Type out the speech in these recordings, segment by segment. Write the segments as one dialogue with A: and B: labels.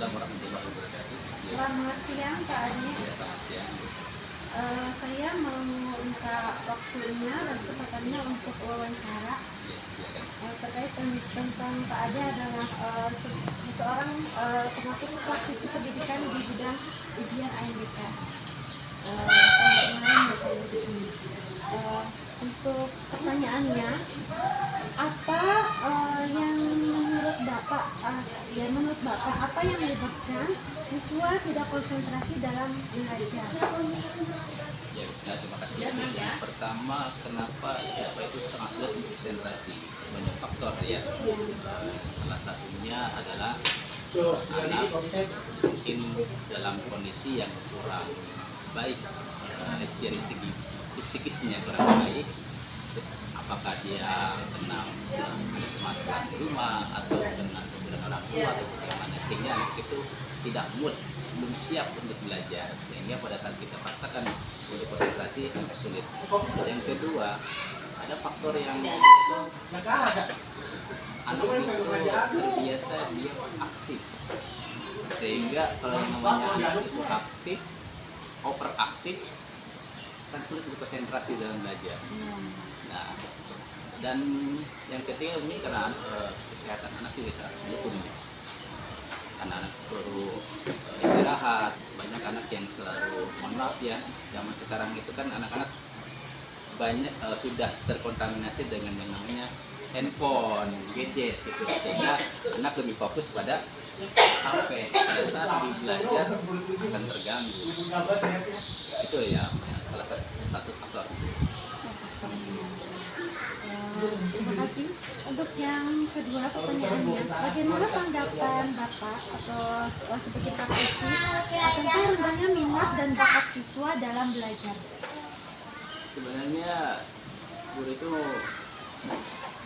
A: Waalaikumsalam warahmatullahi wabarakatuh. Ya,
B: Selamat siang Pak Adi.
A: ya, selamat siang.
B: Saya mau minta waktunya dan kesempatannya untuk wawancara
A: Ya, silakan.
B: terkait tentang Pak Adi adalah seorang pengasuh praktisi pendidikan di bidang ujian ANBK. Tahun kemarin bertanya di sini. Untuk pertanyaannya, apa yang menurut Bapak, apa yang menyebabkan siswa tidak konsentrasi dalam belajar?
A: Ya, bismillah, terima kasih. Yang pertama, kenapa siswa itu sangat sulit untuk konsentrasi? Banyak faktor ya. Salah satunya adalah anak mungkin dalam kondisi yang kurang baik dari segi psikisnya kurang baik, apakah dia kena masalah di rumah atau kena kemudian orang tua atau bagaimana, sehingga anak itu tidak mood, belum siap untuk belajar, sehingga pada saat kita paksakan untuk konsentrasi agak sulit. Yang kedua, ada faktor yang anak itu terbiasa dia aktif, sehingga kalau yang namanya anak itu aktif, overaktif, kan sulit berkonsentrasi dalam belajar. Nah, dan yang ketiga ini karena kesehatan anak juga sangat mendukung ya. Anak-anak perlu istirahat, banyak anak yang selalu, mohon maaf ya, zaman sekarang itu kan anak-anak banyak sudah terkontaminasi dengan yang namanya handphone, gadget gitu, sehingga anak lebih fokus pada HP. Pada saat di belajar akan terganggu. Itu ya salah satu faktor.
B: Terima kasih. Untuk yang kedua pertanyaannya, bagaimana tanggapan Bapak atau sebagai praktisi tentang rendahnya minat dan bakat siswa dalam belajar?
A: Sebenarnya guru itu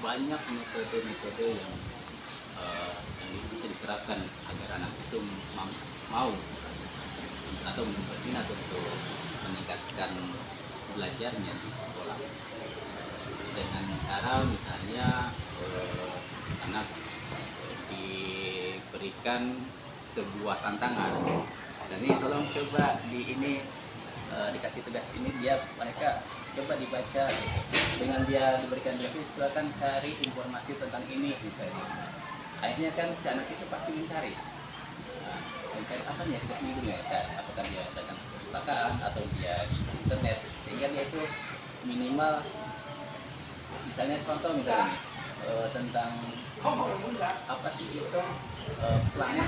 A: banyak metode-metode yang bisa diterapkan agar anak itu mau atau berminat untuk meningkatkan belajarnya di sekolah, dengan cara misalnya anak diberikan sebuah tantangan, misalnya tolong coba dikasih tugas ini, mereka coba dibaca gitu. Dengan dia diberikan tugas ini, silakan cari informasi tentang ini misalnya. Akhirnya kan si anak itu pasti mencari apa nih tugas minggunya, apakah dia datang ke perpustakaan atau dia di internet, sehingga dia itu minimal, misalnya contoh misalnya nih, tentang apa sih itu planet,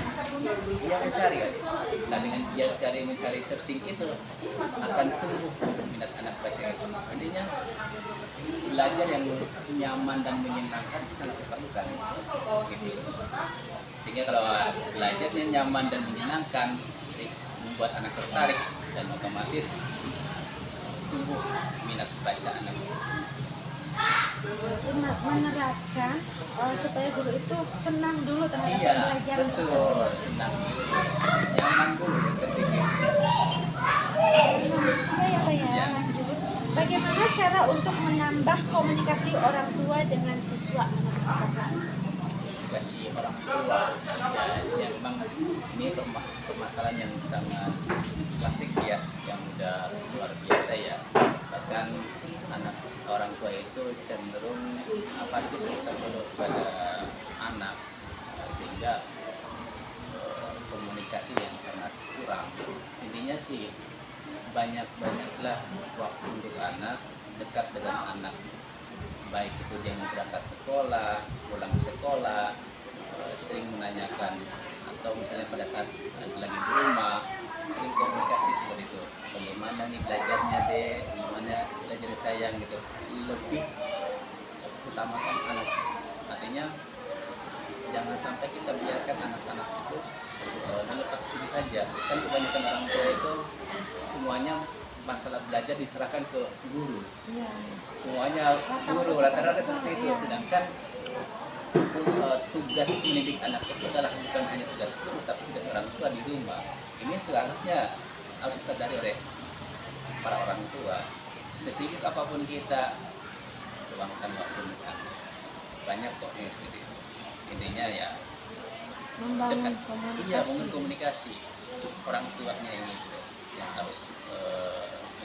A: dia mencari guys. Nah, dengan dia mencari searching itu akan tumbuh minat anak baca itu. Intinya belajar yang nyaman dan menyenangkan itu sangat diperlukan gitu. Sehingga kalau belajarnya nyaman dan menyenangkan, membuat anak tertarik dan otomatis tumbuh minat baca anak.
B: Menerapkan supaya guru itu senang dulu terhadap pembelajaran
A: betul,
B: tersebut.
A: senang dulu, nyaman dulu yang penting ya.
B: Ya Pak ya, lanjut. Bagaimana cara untuk menambah komunikasi orang tua dengan siswa?
A: Komunikasi orang tua ya memang ini permasalahan yang sangat klasik ya, yang udah luar biasa ya. Bahkan anak orang tua itu cenderung apatis dulu pada anak, sehingga komunikasi yang sangat kurang. Intinya sih banyaklah waktu untuk anak, dekat dengan anak, baik itu dia yang berangkat sekolah, pulang sekolah, sering menanyakan, atau misalnya pada saat lagi di rumah sering komunikasi seperti itu. Bagaimana nih belajarnya deh, bagaimana belajar sayang gitu. Lebih utamakan anak. Artinya jangan sampai kita biarkan anak-anak itu melepas diri saja. Kan kebanyakan orang tua itu semuanya masalah belajar diserahkan ke guru. Semuanya guru, rata-rata seperti itu. Sedangkan tugas mendidik anak itu adalah bukan hanya tugas guru, tapi tugas orang tua di rumah. Ini seharusnya harus disadari oleh para orang tua. Sesibuk apapun kita, luangkan waktu untuk anak. Banyak kok yang seperti itu. Intinya ya
B: membangun
A: iya,
B: komunikasi.
A: berkomunikasi. Orang tuanya ini gitu, yang harus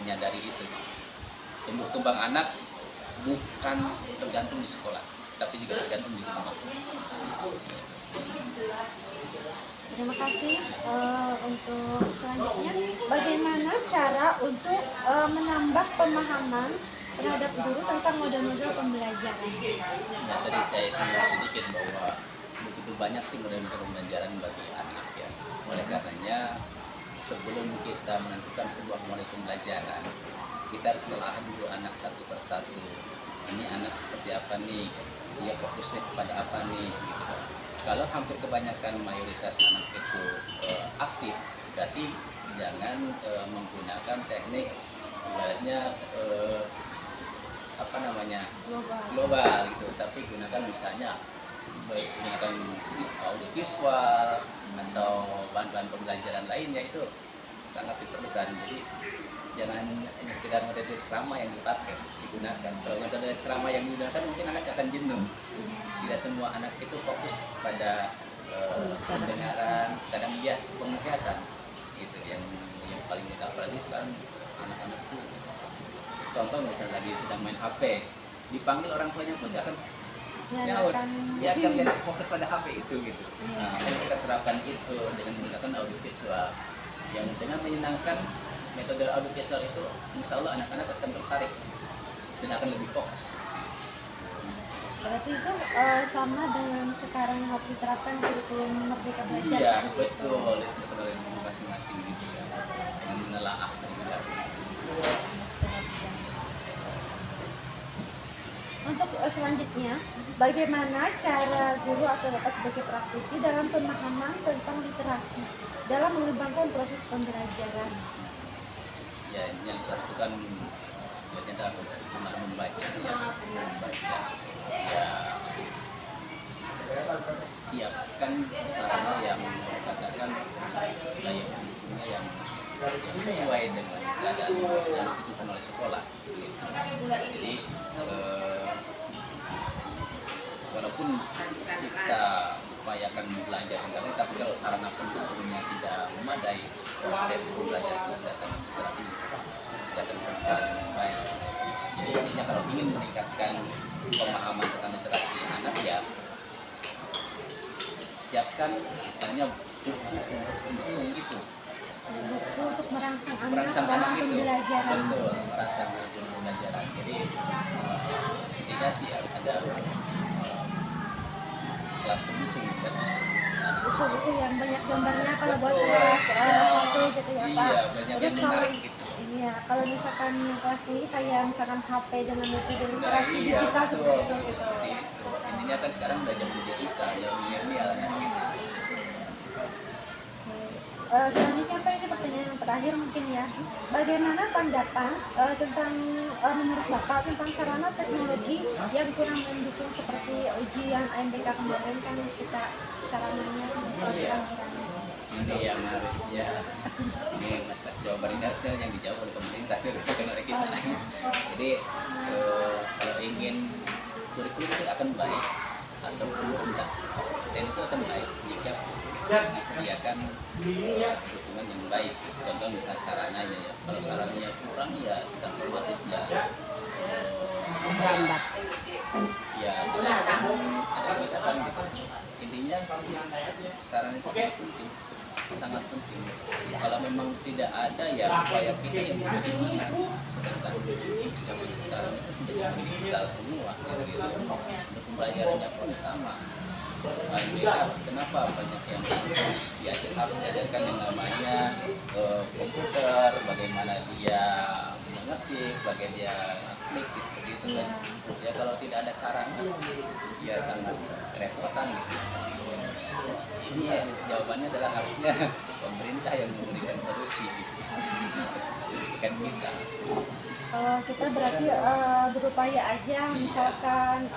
A: menyadari itu. Tumbuh kembang anak bukan tergantung di sekolah, tapi juga tergantung di rumah.
B: Terima kasih. Untuk selanjutnya, bagaimana cara untuk menambah pemahaman terhadap guru tentang model-model pembelajaran?
A: Nah, tadi saya singgung sedikit bahwa begitu banyak sih model-model pembelajaran bagi anak ya. Oleh karenanya, sebelum kita menentukan sebuah model pembelajaran, kita harus telah dulu anak satu persatu. Ini anak seperti apa nih? Dia fokusnya kepada apa nih? Gitu. Kalau hampir kebanyakan mayoritas anak itu aktif, berarti jangan menggunakan teknik ibaratnya global gitu, tapi gunakan misalnya menggunakan audio visual atau bahan-bahan pembelajaran lainnya, itu sangat diperlukan. Jadi jangan hanya sekedar metode ceramah yang dipakai digunakan. Kalau metode ceramah yang digunakan mungkin anak akan jenuh. Tidak semua anak itu fokus pada pendengaran, kadang dia penglihatan gitu yang paling kita apalagi sekarang anak-anak itu contoh misalnya lagi sedang main HP, dipanggil orang tuanya pun dia akan nyaut, dia akan lihat fokus pada HP itu gitu. Nah, kita terapkan itu dengan menggunakan audio visual yang dengan menyenangkan. Metode audio visual itu insya Allah anak-anak akan tertarik dan akan lebih fokus.
B: Berarti itu sama dengan sekarang harus diterapkan kurikulum Merdeka Belajar.
A: Iya, betul. Itu oleh masing-masing gitu ya. Dengan menelaah dengan
B: Untuk selanjutnya, bagaimana cara guru atau bapak sebagai praktisi dalam pemahaman tentang literasi dalam mengembangkan proses pembelajaran?
A: Ya, yang kita lakukan belajar membaca ya, membaca ya, siapkan sarana yang katakan daya dukungnya yang sesuai dengan keadaan yang dibutuhkan oleh sekolah gitu. Jadi walaupun kita upayakan belajar internet, tapi kalau sarana pendukungnya tidak memadai, proses belajar itu tidak akan serta dengan baik. Jadi intinya kalau ingin meningkatkan pemahaman tentang literasi anak ya siapkan misalnya buku pendukung itu,
B: Buku untuk merangsang anak
A: merangsang
B: dalam
A: anak itu,
B: pembelajaran.
A: betul, merangsang pembelajaran. Jadi intinya sih harus ada alat pendukung dan
B: Buku-buku yang banyak gambarnya kalau buat kelas 1 gitu ya Pak.
A: iya, banyak
B: Terus
A: yang
B: kalau
A: menarik gitu.
B: iya, kalau misalkan yang kelas tinggi kayak misalkan HP dengan metode literasi
A: Iya,
B: digital
A: betul.
B: seperti itu gitu.
A: Seperti itu. Intinya kan sekarang udah zaman digital, zaman milenial kan gitu.
B: Selanjutnya Pak, ini pertanyaan yang terakhir mungkin ya. Bagaimana tanggapan tentang menurut Bapak tentang sarana teknologi yang kurang mendukung seperti ujian AMDK kemarin kan kita sarananya kurang.
A: Ini yang harusnya ini masyarakat Jawa Barat ini harusnya yang dijawab oleh pemerintah sih, bukan oleh kita. Jadi kalau ingin kurikulum itu akan baik ataupun tidak, dan itu akan baik jika disediakan dukungan yang baik. Contoh misalnya sarananya ya, kalau sarananya kurang ya sudah otomatis ya
C: Merambat.
A: ya ada kebijakan gitu. Intinya saran itu sangat penting. Kalau memang tidak ada ya upaya kita yang bagaimana. Sedangkan zaman sekarang itu sudah digital semua gitu. Untuk pembelajarannya pun sama. Kenapa banyak yang harus diajarkan yang namanya komputer, bagaimana dia mengetik, bagaimana dia klik seperti itu kan. Ya kalau tidak ada sarana ya sangat repotan gitu. Ini jawabannya adalah harusnya pemerintah yang memberikan solusi gitu. Bukan kita.
B: Kalau kita berarti berupaya aja misalkan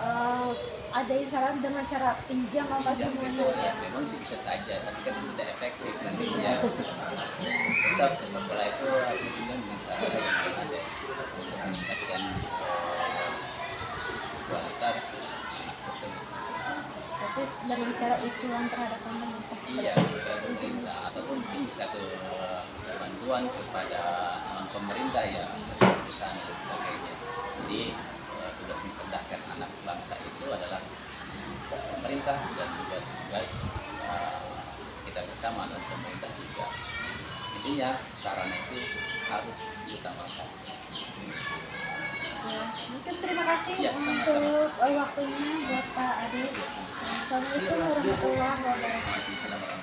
B: ada yang saran dengan cara pinjam apa
A: Ya,
B: gimana
A: betul, ya memang sih bisa saja, tapi kan tidak efektif nantinya. Tetap ke sekolah itu harus dipinjam dengan sarana yang ada untuk meningkatkan kualitas anak tersebut.
B: itu dengan cara usulan terhadap pemerintah.
A: Iya, ke pemerintah ataupun mungkin bisa ke bantuan kepada pemerintah ya, dari perusahaan dan sebagainya. Jadi tugas mencerdaskan anak bangsa itu adalah tugas pemerintah dan juga tugas kita bersama dan pemerintah juga. Intinya sarana itu harus diutamakan.
B: Ya, mungkin terima kasih
A: Ya, sama-sama.
B: untuk waktunya buat Pak Ade. Assalamualaikum warahmatullahi wabarakatuh.
A: Waalaikumsalam.